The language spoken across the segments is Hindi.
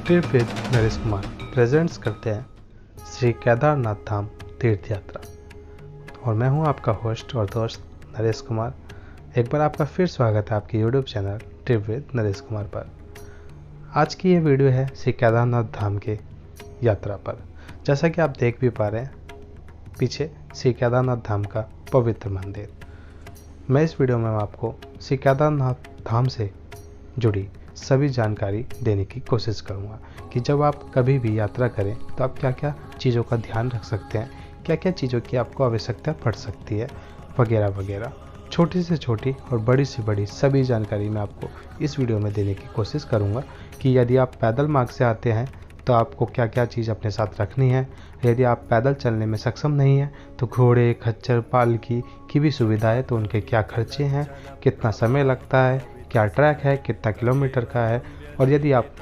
Trip with Naresh Kumar presents करते हैं श्री केदारनाथ धाम तीर्थ यात्रा। और मैं हूं आपका होस्ट और दोस्त नरेश कुमार। एक बार आपका फिर स्वागत है आपके YouTube channel trip with Naresh Kumar पर। आज की ये वीडियो है श्री केदारनाथ धाम के यात्रा पर। जैसा कि आप देख भी पा रहे हैं पीछे श्री केदारनाथ धाम का पवित्र मंदिर। मैं इस वीडियो में आपको श्री केदारनाथ धाम से जुड़ी सभी जानकारी देने की कोशिश करूंगा कि जब आप कभी भी यात्रा करें तो आप क्या क्या चीज़ों का ध्यान रख सकते हैं, क्या क्या चीज़ों की आपको आवश्यकता पड़ सकती है, वगैरह वगैरह। छोटी से छोटी और बड़ी से बड़ी सभी जानकारी मैं आपको इस वीडियो में देने की कोशिश करूंगा कि यदि आप पैदल मार्ग से आते हैं तो आपको क्या क्या चीज़ अपने साथ रखनी है। यदि आप पैदल चलने में सक्षम नहीं हैं तो घोड़े, खच्चर, पालकी की भी सुविधा है, तो उनके क्या खर्चे हैं, कितना समय लगता है, क्या ट्रैक है, कितना किलोमीटर का है, और यदि आप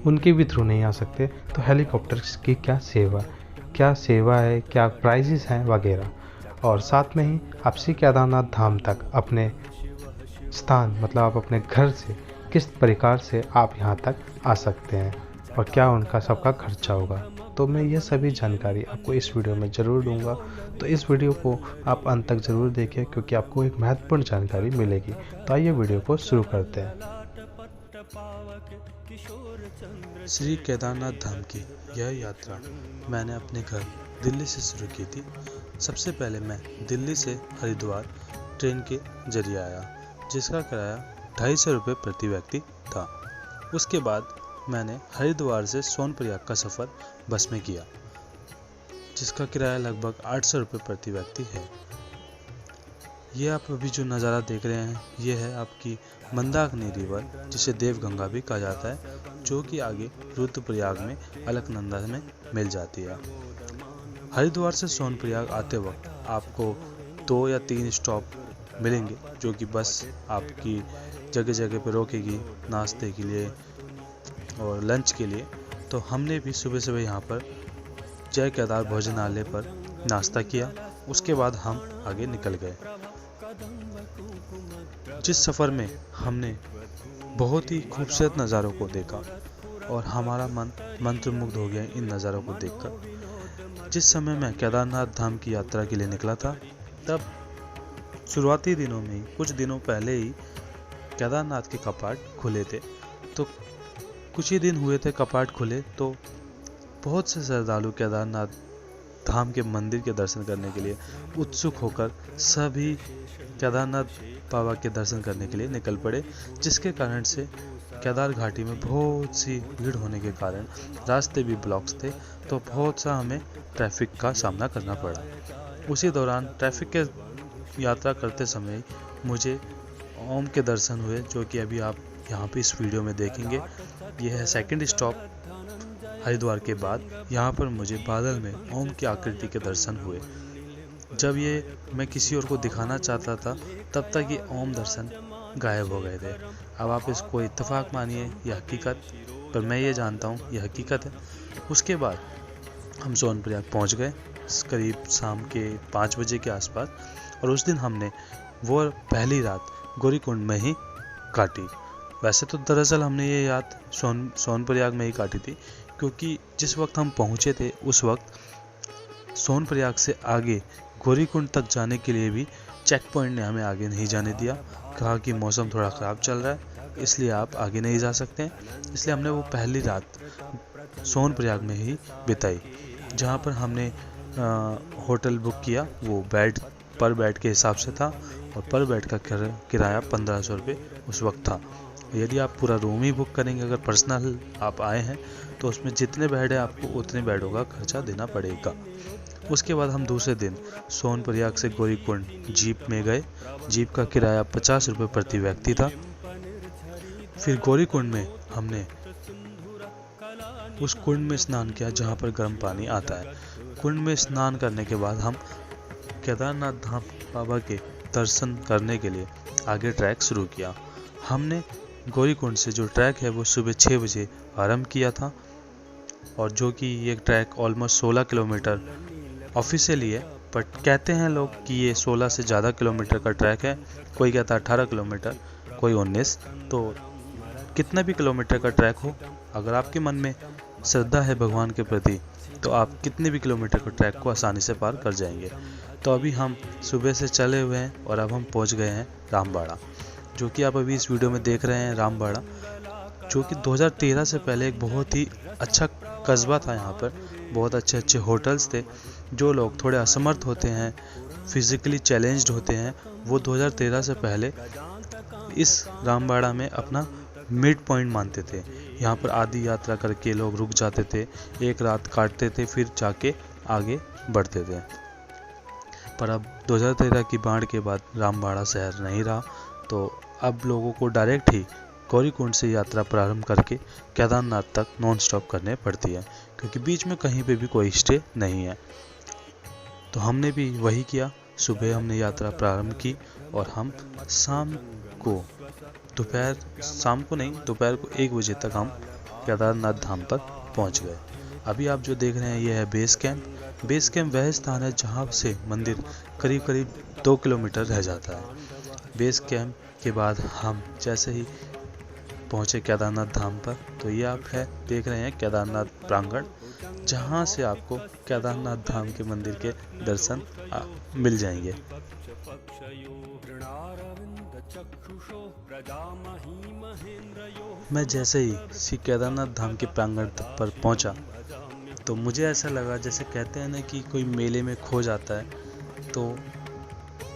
उनके भी थ्रू नहीं आ सकते तो हेलीकॉप्टर की क्या सेवा है, क्या प्राइजेस हैं वगैरह। और साथ में ही आप श्री केदारनाथ धाम तक अपने स्थान मतलब आप अपने घर से किस प्रकार से आप यहाँ तक आ सकते हैं और क्या उनका सबका खर्चा होगा, तो मैं ये सभी जानकारी आपको इस वीडियो में ज़रूर दूंगा। तो इस वीडियो को आप अंत तक ज़रूर देखें क्योंकि आपको एक महत्वपूर्ण जानकारी मिलेगी। तो आइए वीडियो को शुरू करते हैं। श्री केदारनाथ धाम की यह यात्रा मैंने अपने घर दिल्ली से शुरू की थी। सबसे पहले मैं दिल्ली से हरिद्वार ट्रेन के जरिए आया, जिसका किराया 250 रुपये प्रति व्यक्ति था। उसके बाद मैंने हरिद्वार से सोनप्रयाग का सफ़र बस में किया, जिसका किराया लगभग 800 रुपये प्रति व्यक्ति है। ये आप अभी जो नज़ारा देख रहे हैं ये है आपकी मंदाकिनी रिवर, जिसे देवगंगा भी कहा जाता है, जो कि आगे रुद्रप्रयाग में अलकनंदा में मिल जाती है। हरिद्वार से सोनप्रयाग आते वक्त आपको 2 या 3 स्टॉप मिलेंगे, जो कि बस आपकी जगह जगह पे रोकेगी नाश्ते के लिए और लंच के लिए। तो हमने भी सुबह सुबह यहाँ पर जय केदार भोजनालय पर नाश्ता किया। उसके बाद हम आगे निकल गए। जिस सफ़र में हमने बहुत ही खूबसूरत नज़ारों को देखा और हमारा मन मंत्रमुग्ध हो गया इन नज़ारों को देखकर। जिस समय मैं केदारनाथ धाम की यात्रा के लिए निकला था तब शुरुआती दिनों में ही, कुछ दिनों पहले ही केदारनाथ के कपाट खुले थे। तो कुछ ही दिन हुए थे कपाट खुले, तो बहुत से श्रद्धालु केदारनाथ धाम के मंदिर के दर्शन करने के लिए उत्सुक होकर सभी केदारनाथ बाबा के दर्शन करने के लिए निकल पड़े, जिसके कारण से केदार घाटी में बहुत सी भीड़ होने के कारण रास्ते भी ब्लॉक्स थे, तो बहुत सा हमें ट्रैफिक का सामना करना पड़ा। उसी दौरान ट्रैफिक के यात्रा करते समय मुझे ओम के दर्शन हुए, जो कि अभी आप यहाँ पे इस वीडियो में देखेंगे। यह है सेकंड स्टॉप हरिद्वार के बाद। यहाँ पर मुझे बादल में ओम की आकृति के दर्शन हुए। जब ये मैं किसी और को दिखाना चाहता था तब तक ये ओम दर्शन गायब हो गए थे। अब आप इसको इत्तेफाक मानिए या हकीकत, पर मैं ये जानता हूँ ये हकीकत है। उसके बाद हम सोनप्रयाग पहुँच गए करीब शाम के 5 बजे के आसपास, और उस दिन हमने वो पहली रात गौरीकुंड में ही काटी। वैसे तो दरअसल हमने ये रात सोनप्रयाग में ही काटी थी, क्योंकि जिस वक्त हम पहुँचे थे उस वक्त सोनप्रयाग से आगे गौरीकुंड तक जाने के लिए भी चेक पॉइंट ने हमें आगे नहीं जाने दिया। कहा कि मौसम थोड़ा ख़राब चल रहा है, इसलिए आप आगे नहीं जा सकते हैं। इसलिए हमने वो पहली रात सोनप्रयाग में ही बिताई, जहाँ पर हमने होटल बुक किया। वो पर बेड के हिसाब से था और पर बेड का किराया 1500 रुपये उस वक्त था। यदि आप पूरा रूम ही बुक करेंगे, अगर पर्सनल आप आए हैं, तो उसमें जितने बेड है आपको उतने बेडों का खर्चा देना पड़ेगा। उसके बाद हम दूसरे दिन सोनप्रयाग से गौरीकुंड जीप में गए। जीप का किराया 50 रुपये प्रति व्यक्ति था। फिर गौरीकुंड में हमने उस कुंड में स्नान किया जहाँ पर गर्म पानी आता है। कुंड में स्नान करने के बाद हम केदारनाथ धाम बाबा के दर्शन करने के लिए आगे ट्रैक शुरू किया। हमने गौरीकुंड से जो ट्रैक है वो सुबह 6 बजे आरंभ किया था, और जो कि ये ट्रैक ऑलमोस्ट 16 किलोमीटर ऑफिशियली है, बट कहते हैं लोग कि ये 16 से ज़्यादा किलोमीटर का ट्रैक है। कोई कहता है 18 किलोमीटर, कोई 19। तो कितना भी किलोमीटर का ट्रैक हो, अगर आपके मन में श्रद्धा है भगवान के प्रति तो आप कितने भी किलोमीटर के ट्रैक को आसानी से पार कर जाएंगे। तो अभी हम सुबह से चले हुए हैं और अब हम पहुंच गए हैं रामबाड़ा, जो कि आप अभी इस वीडियो में देख रहे हैं। रामबाड़ा जो कि 2013 से पहले एक बहुत ही अच्छा कस्बा था। यहाँ पर बहुत अच्छे अच्छे होटल्स थे। जो लोग थोड़े असमर्थ होते हैं, फिजिकली चैलेंज्ड होते हैं, वो 2013 से पहले इस रामबाड़ा में अपना मिड पॉइंट मानते थे। यहाँ पर आधी यात्रा करके लोग रुक जाते थे, एक रात काटते थे, फिर जाके आगे बढ़ते थे। पर अब 2013 की बाढ़ के बाद रामबाड़ा शहर नहीं रहा, तो अब लोगों को डायरेक्ट ही गौरीकुंड से यात्रा प्रारंभ करके केदारनाथ तक नॉन स्टॉप करने पड़ती है, क्योंकि बीच में कहीं पे भी कोई स्टे नहीं है। तो हमने भी वही किया। सुबह हमने यात्रा प्रारंभ की और हम दोपहर को 1 बजे तक हम केदारनाथ धाम पर पहुंच गए। अभी आप जो देख रहे हैं ये है बेस कैंप। बेस कैंप वह स्थान है जहां से मंदिर करीब करीब 2 किलोमीटर रह जाता है। बेस कैंप के बाद हम जैसे ही पहुंचे केदारनाथ धाम पर, तो ये आप देख रहे हैं केदारनाथ प्रांगण, जहां से आपको केदारनाथ धाम के मंदिर के दर्शन मिल जाएंगे। मैं जैसे ही श्री केदारनाथ धाम के प्रांगण पर पहुंचा तो मुझे ऐसा लगा, जैसे कहते हैं ना कि कोई मेले में खो जाता है, तो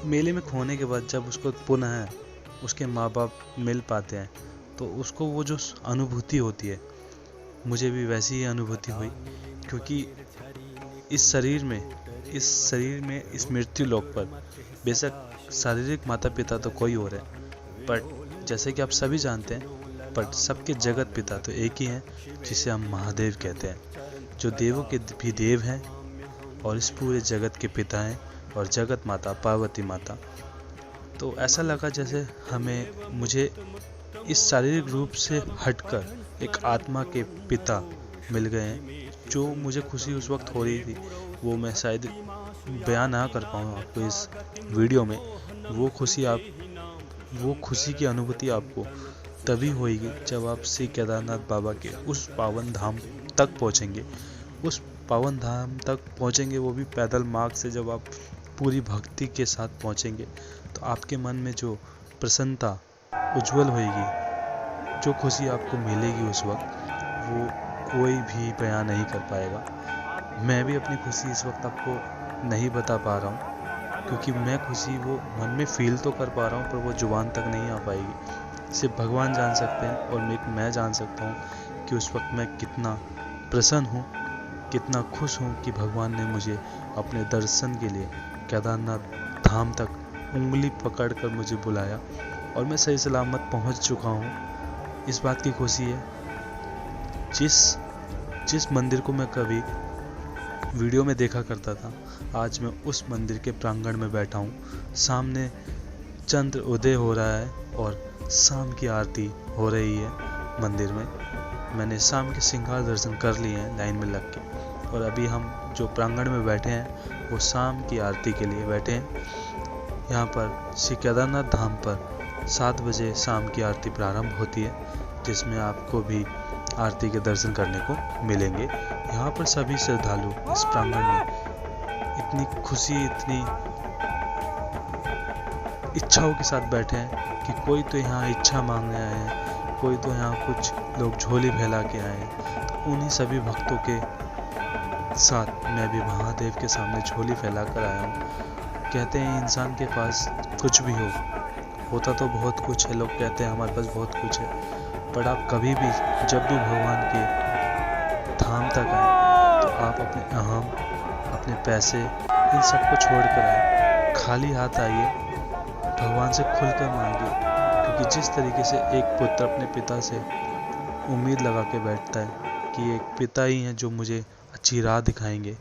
मेले में खोने के बाद जब उसको पुनः उसके माँ बाप मिल पाते हैं तो उसको वो जो अनुभूति होती है, मुझे भी वैसी ही अनुभूति हुई। क्योंकि इस शरीर में इस मृत्यु लोक पर बेशक शारीरिक माता पिता तो कोई और है, पर जैसे कि आप सभी जानते हैं, पर सबके जगत पिता तो एक ही हैं, जिसे हम महादेव कहते हैं, जो देवों के भी देव हैं और इस पूरे जगत के पिता हैं, और जगत माता पार्वती माता। तो ऐसा लगा जैसे मुझे इस शारीरिक रूप से हटकर एक आत्मा के पिता मिल गए हैं। जो मुझे खुशी उस वक्त हो रही थी वो मैं शायद बयान ना कर पाऊँ आपको इस वीडियो में। वो खुशी की अनुभूति आपको तभी होगी जब आप श्री केदारनाथ बाबा के उस पावन धाम तक पहुँचेंगे। उस पावन धाम तक पहुँचेंगे वो भी पैदल मार्ग से। जब आप पूरी भक्ति के साथ पहुँचेंगे तो आपके मन में जो प्रसन्नता उज्जवल होगी, जो खुशी आपको मिलेगी उस वक्त, वो कोई भी बयान नहीं कर पाएगा। मैं भी अपनी खुशी इस वक्त आपको नहीं बता पा रहा हूँ, क्योंकि मैं खुशी वो मन में फील तो कर पा रहा हूँ, पर वो जुबान तक नहीं आ पाएगी। सिर्फ भगवान जान सकते हैं और मैं जान सकता हूँ कि उस वक्त मैं कितना प्रसन्न हूँ, कितना खुश हूँ कि भगवान ने मुझे अपने दर्शन के लिए केदारनाथ धाम तक उंगली पकड़कर मुझे बुलाया और मैं सही सलामत पहुँच चुका हूँ। इस बात की खुशी है। जिस मंदिर को मैं कभी वीडियो में देखा करता था, आज मैं उस मंदिर के प्रांगण में बैठा हूँ। सामने चंद्र उदय हो रहा है और शाम की आरती हो रही है मंदिर में। मैंने शाम के श्रृंगार दर्शन कर लिए हैं लाइन में लग के, और अभी हम जो प्रांगण में बैठे हैं वो शाम की आरती के लिए बैठे हैं। यहाँ पर श्री केदारनाथ धाम पर 7 बजे शाम की आरती प्रारंभ होती है, जिसमें आपको भी आरती के दर्शन करने को मिलेंगे। यहाँ पर सभी श्रद्धालु इस प्रांगण में इतनी खुशी, इतनी इच्छाओं के साथ बैठे हैं कि कोई तो यहाँ इच्छा मांगने आए हैं, कोई तो यहाँ कुछ लोग झोली फैला के आए हैं। तो उन्हीं सभी भक्तों के साथ मैं भी महादेव के सामने झोली फैला कर आया हूँ। कहते हैं इंसान के पास कुछ भी होता तो बहुत कुछ है। लोग कहते हैं हमारे पास बहुत कुछ है, पर आप कभी भी जब भी भगवान के धाम तक आए तो आप अपने अहम, अपने पैसे, इन सब को छोड़ कर आए। खाली हाथ आइए, भगवान से खुलकर मांगिए, क्योंकि जिस तरीके से एक पुत्र अपने पिता से उम्मीद लगा के बैठता है कि एक पिता ही हैं जो मुझे अच्छी राह दिखाएंगे,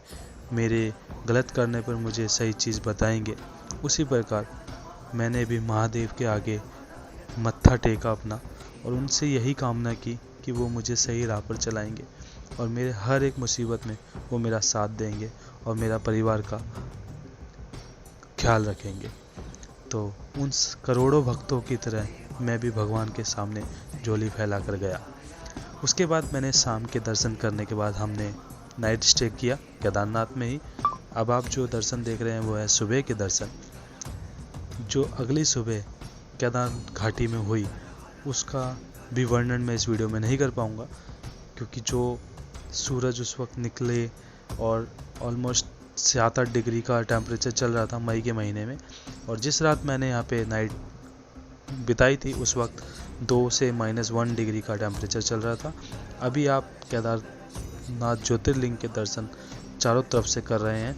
मेरे गलत करने पर मुझे सही चीज़ बताएंगे, उसी प्रकार मैंने भी महादेव के आगे मत्था टेका अपना और उनसे यही कामना की कि वो मुझे सही राह पर चलाएंगे और मेरे हर एक मुसीबत में वो मेरा साथ देंगे और मेरा परिवार का ख्याल रखेंगे। तो उन करोड़ों भक्तों की तरह मैं भी भगवान के सामने झोली फैला कर गया। उसके बाद मैंने शाम के दर्शन करने के बाद हमने नाइट स्टे किया केदारनाथ में ही। अब आप जो दर्शन देख रहे हैं वो है सुबह के दर्शन। जो अगली सुबह केदार घाटी में हुई उसका भी वर्णन मैं इस वीडियो में नहीं कर पाऊँगा, क्योंकि जो सूरज उस वक्त निकले और ऑलमोस्ट 7-8 डिग्री का टेम्परेचर चल रहा था मई के महीने में, और जिस रात मैंने यहाँ पे नाइट बिताई थी उस वक्त 2 से -1 डिग्री का टेम्परेचर चल रहा था। अभी आप केदारनाथ ज्योतिर्लिंग के दर्शन चारों तरफ से कर रहे हैं।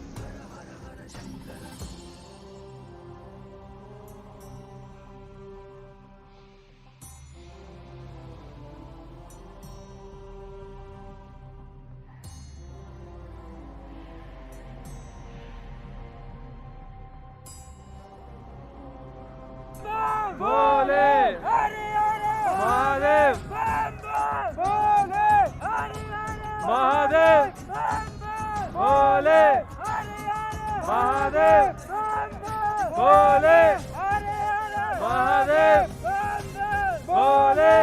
भोले महादेव भोले महादेव भोले महादेव भोले महादेव भोले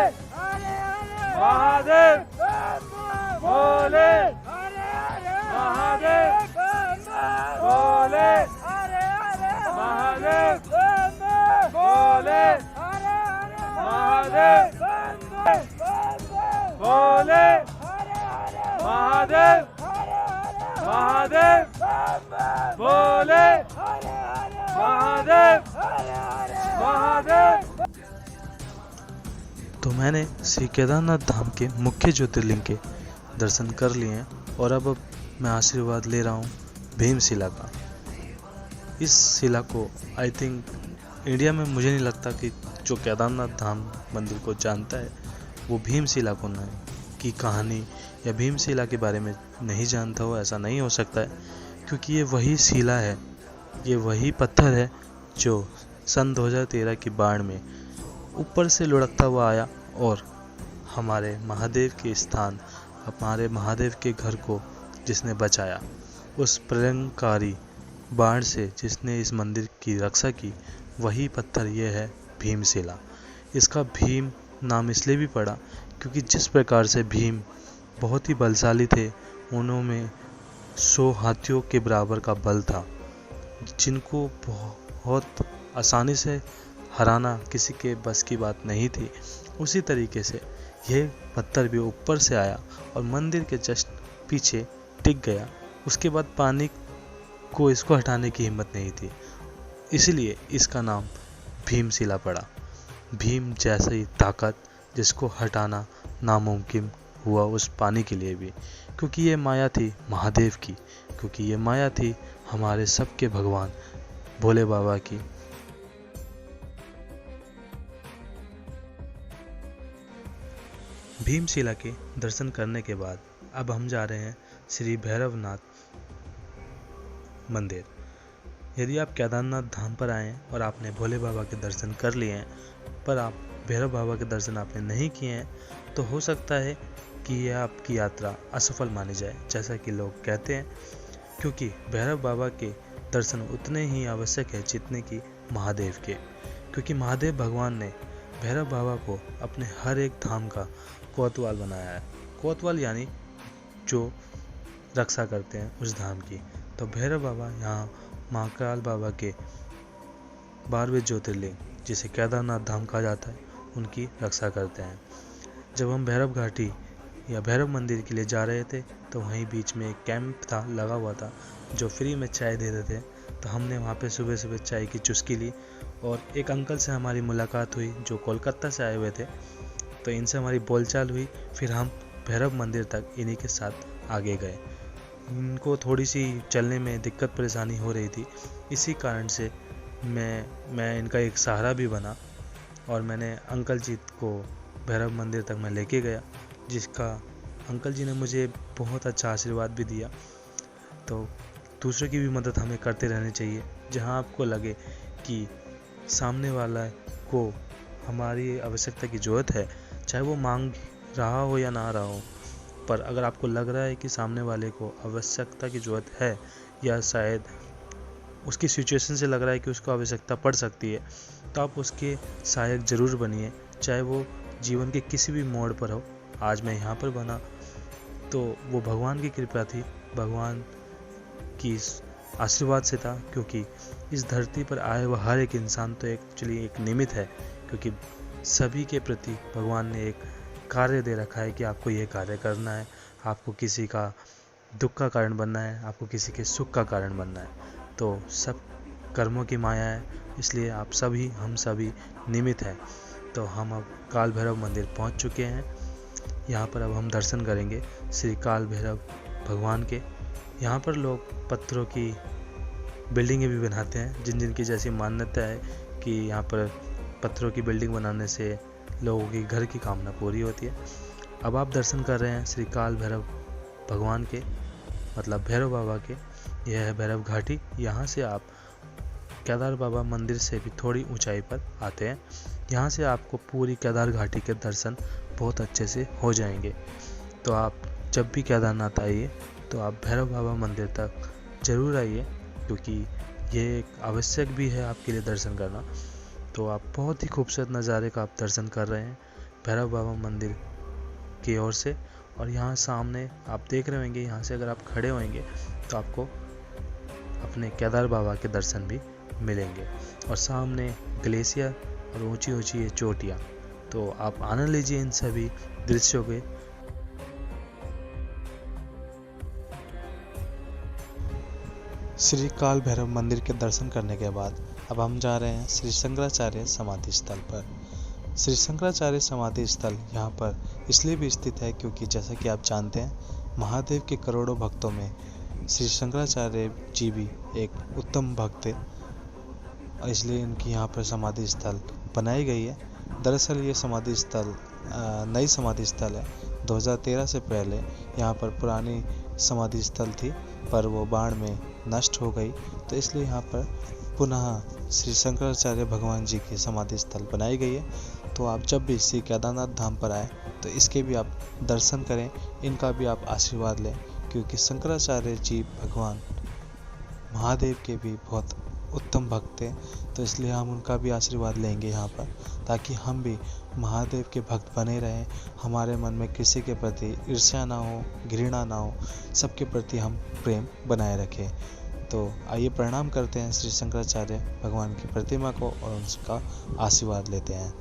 महादेव भोले महादेव भोले महादेव भोले महादेव भोले महादेव महादेव भोले महादेव महादेव। तो मैंने श्री केदारनाथ धाम के मुख्य ज्योतिर्लिंग के दर्शन कर लिए हैं और अब मैं आशीर्वाद ले रहा हूँ भीमशिला का। इस शिला को आई थिंक इंडिया में मुझे नहीं लगता कि जो केदारनाथ धाम मंदिर को जानता है वो भीमशिला को नहीं की कहानी या भीमशिला के बारे में नहीं जानता हो। ऐसा नहीं हो सकता है, क्योंकि ये वही शिला है, ये वही पत्थर है जो सन 2013 की बाढ़ में ऊपर से लुढ़कता हुआ आया और हमारे महादेव के स्थान, हमारे महादेव के घर को जिसने बचाया, उस प्रलयंकारी बाढ़ से जिसने इस मंदिर की रक्षा की, वही पत्थर ये है भीमशिला। इसका भीम नाम इसलिए भी पड़ा क्योंकि जिस प्रकार से भीम बहुत ही बलशाली थे, उनमें 100 हाथियों के बराबर का बल था, जिनको बहुत आसानी से हराना किसी के बस की बात नहीं थी। उसी तरीके से यह पत्थर भी ऊपर से आया और मंदिर के जस्ट पीछे टिक गया। उसके बाद पानी को इसको हटाने की हिम्मत नहीं थी, इसलिए इसका नाम भीमशिला पड़ा। भीम जैसी ताकत जिसको हटाना नामुमकिन हुआ उस पानी के लिए भी, क्योंकि ये माया थी महादेव की, क्योंकि ये माया थी हमारे सबके भगवान भोले बाबा की। भीमशिला के दर्शन करने के बाद अब हम जा रहे हैं श्री भैरवनाथ मंदिर। यदि आप केदारनाथ धाम पर आए हैं और आपने भोले बाबा के दर्शन कर लिए हैं, पर आप भैरव बाबा के दर्शन आपने नहीं किए हैं, तो हो सकता है कि यह आपकी यात्रा असफल मानी जाए, जैसा कि लोग कहते हैं, क्योंकि भैरव बाबा के दर्शन उतने ही आवश्यक है जितने कि महादेव के। क्योंकि महादेव भगवान ने भैरव बाबा को अपने हर एक धाम का कोतवाल बनाया है। कोतवाल यानी जो रक्षा करते हैं उस धाम की। तो भैरव बाबा यहाँ महाकाल बाबा के 12वें ज्योतिर्लिंग, जिसे केदारनाथ धाम कहा जाता है, उनकी रक्षा करते हैं। जब हम भैरव घाटी या भैरव मंदिर के लिए जा रहे थे तो वहीं बीच में एक कैंप था लगा हुआ था जो फ्री में चाय देते थे। तो हमने वहाँ पे सुबह सुबह चाय की चुस्की ली और एक अंकल से हमारी मुलाकात हुई जो कोलकाता से आए हुए थे। तो इनसे हमारी बोलचाल हुई, फिर हम भैरव मंदिर तक इन्हीं के साथ आगे गए। इनको थोड़ी सी चलने में दिक्कत परेशानी हो रही थी, इसी कारण से मैं इनका एक सहारा भी बना और मैंने अंकल जी को भैरव मंदिर तक मैं लेके गया, जिसका अंकल जी ने मुझे बहुत अच्छा आशीर्वाद भी दिया। तो दूसरों की भी मदद हमें करते रहनी चाहिए। जहां आपको लगे कि सामने वाला को हमारी आवश्यकता की ज़रूरत है, चाहे वो मांग रहा हो या ना रहा हो, पर अगर आपको लग रहा है कि सामने वाले को आवश्यकता की ज़रूरत है या शायद उसकी सिचुएशन से लग रहा है कि उसको आवश्यकता पड़ सकती है, तो आप उसके सहायक ज़रूर बनिए, चाहे वो जीवन के किसी भी मोड़ पर हो। आज मैं यहाँ पर बना तो वो भगवान की कृपा थी, भगवान की आशीर्वाद से था, क्योंकि इस धरती पर आए हुआ हर एक इंसान तो एक्चुअली एक निमित्त है, क्योंकि सभी के प्रति भगवान ने एक कार्य दे रखा है कि आपको ये कार्य करना है, आपको किसी का दुख का कारण बनना है, आपको किसी के सुख का कारण बनना है। तो सब कर्मों की माया है, इसलिए आप सभी, हम सभी निमित्त हैं। तो हम अब काल भैरव मंदिर पहुंच चुके हैं। यहाँ पर अब हम दर्शन करेंगे श्री काल भैरव भगवान के। यहाँ पर लोग पत्थरों की बिल्डिंगें भी बनाते हैं, जिन जिनकी जैसी मान्यता है कि यहाँ पर पत्थरों की बिल्डिंग बनाने से लोगों की घर की कामना पूरी होती है। अब आप दर्शन कर रहे हैं श्री काल भैरव भगवान के, मतलब भैरव बाबा के। यह है भैरव घाटी। यहाँ से आप केदार बाबा मंदिर से भी थोड़ी ऊंचाई पर आते हैं। यहाँ से आपको पूरी केदार घाटी के दर्शन बहुत अच्छे से हो जाएंगे। तो आप जब भी केदारनाथ आइए तो आप भैरव बाबा मंदिर तक ज़रूर आइए, क्योंकि ये एक आवश्यक भी है आपके लिए दर्शन करना। तो आप बहुत ही खूबसूरत नज़ारे का आप दर्शन कर रहे हैं भैरव बाबा मंदिर की ओर से। और यहाँ सामने आप देख रहे होंगे, यहाँ से अगर आप खड़े होंगे तो आपको अपने केदार बाबा के दर्शन भी मिलेंगे। और सामने ग्लेशियर और ऊंची ऊंची ये चोटियाँ, तो आप आनंद लीजिए इन सभी दृश्यों के। श्री काल भैरव मंदिर के दर्शन करने के बाद अब हम जा रहे हैं श्री शंकराचार्य समाधि स्थल पर। श्री शंकराचार्य समाधि स्थल यहाँ पर इसलिए भी स्थित है क्योंकि जैसा कि आप जानते हैं, महादेव के करोड़ों भक्तों में श्री शंकराचार्य जी भी एक उत्तम भक्त थे, इसलिए इनकी यहाँ पर समाधि स्थल बनाई गई है। दरअसल ये समाधि स्थल नई समाधि स्थल है। 2013 से पहले यहाँ पर पुरानी समाधि स्थल थी, पर वो बाढ़ में नष्ट हो गई, तो इसलिए यहाँ पर पुनः श्री शंकराचार्य भगवान जी की समाधि स्थल बनाई गई है। तो आप जब भी श्री केदारनाथ धाम पर आए तो इसके भी आप दर्शन करें, इनका भी आप आशीर्वाद लें, क्योंकि शंकराचार्य जी भगवान महादेव के भी बहुत उत्तम भक्त थे। तो इसलिए हम उनका भी आशीर्वाद लेंगे यहाँ पर, ताकि हम भी महादेव के भक्त बने रहें, हमारे मन में किसी के प्रति ईर्ष्या ना हो, घृणा ना हो, सबके प्रति हम प्रेम बनाए रखें। तो आइए प्रणाम करते हैं श्री शंकराचार्य भगवान की प्रतिमा को और उनका आशीर्वाद लेते हैं।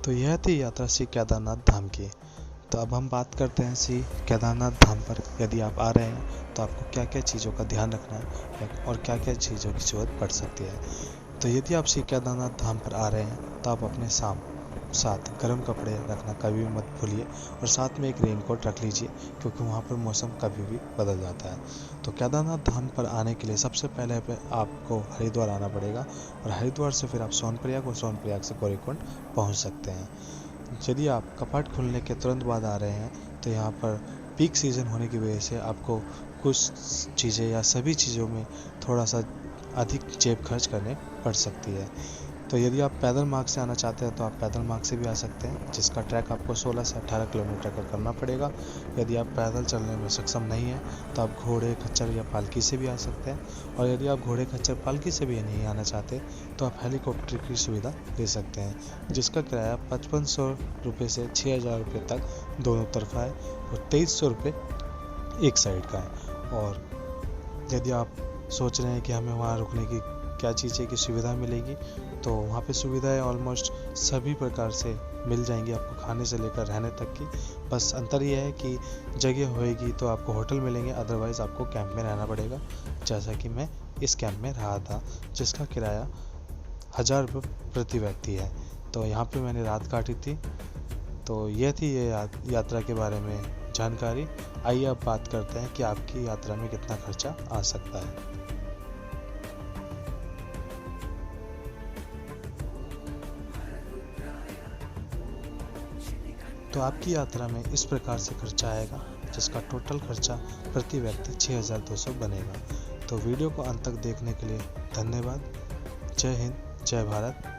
तो यह थी यात्रा श्री केदारनाथ धाम की। तो अब हम बात करते हैं श्री केदारनाथ धाम पर यदि आप आ रहे हैं तो आपको क्या क्या चीज़ों का ध्यान रखना है और क्या क्या चीज़ों की जरूरत पड़ सकती है। तो यदि आप श्री केदारनाथ धाम पर आ रहे हैं तो आप अपने साथ गर्म कपड़े रखना कभी भी मत भूलिए, और साथ में एक रेनकोट रख लीजिए, क्योंकि वहाँ पर मौसम कभी भी बदल जाता है। तो केदारनाथ धाम पर आने के लिए सबसे पहले आपको हरिद्वार आना पड़ेगा, और हरिद्वार से फिर आप सोनप्रयाग और सोनप्रयाग से गौरीकुंड पहुँच सकते हैं। यदि आप कपाट खुलने के तुरंत बाद आ रहे हैं तो यहाँ पर पीक सीज़न होने की वजह से आपको कुछ चीज़ें या सभी चीज़ों में थोड़ा सा अधिक जेब खर्च करने पड़ सकती है। तो यदि आप पैदल मार्ग से आना चाहते हैं तो आप पैदल मार्ग से भी आ सकते हैं, जिसका ट्रैक आपको 16 से 18 किलोमीटर का करना पड़ेगा। यदि आप पैदल चलने में सक्षम नहीं हैं तो आप घोड़े, खच्चर या पालकी से भी आ सकते हैं, और यदि आप घोड़े, खच्चर, पालकी से भी नहीं आना चाहते तो आप हेलीकॉप्टर की सुविधा ले सकते हैं, जिसका किराया 5500 रुपये से 6000 रुपये तक दोनों तरफा है, और 2300 रुपये एक साइड का है। और यदि आप सोच रहे हैं कि हमें वहाँ रुकने की क्या चीज़ें की सुविधा मिलेगी, तो वहाँ पे सुविधाएं ऑलमोस्ट सभी प्रकार से मिल जाएंगी आपको, खाने से लेकर रहने तक की। बस अंतर यह है कि जगह होएगी तो आपको होटल मिलेंगे, अदरवाइज़ आपको कैंप में रहना पड़ेगा, जैसा कि मैं इस कैंप में रहा था, जिसका किराया 1000 रुपये प्रति व्यक्ति है। तो यहाँ पे मैंने रात काटी थी। तो यह थी ये यात्रा के बारे में जानकारी। आइए अब बात करते हैं कि आपकी यात्रा में कितना खर्चा आ सकता है। तो आपकी यात्रा में इस प्रकार से खर्चा आएगा, जिसका टोटल खर्चा प्रति व्यक्ति 6200 बनेगा। तो वीडियो को अंत तक देखने के लिए धन्यवाद। जय हिंद, जय भारत।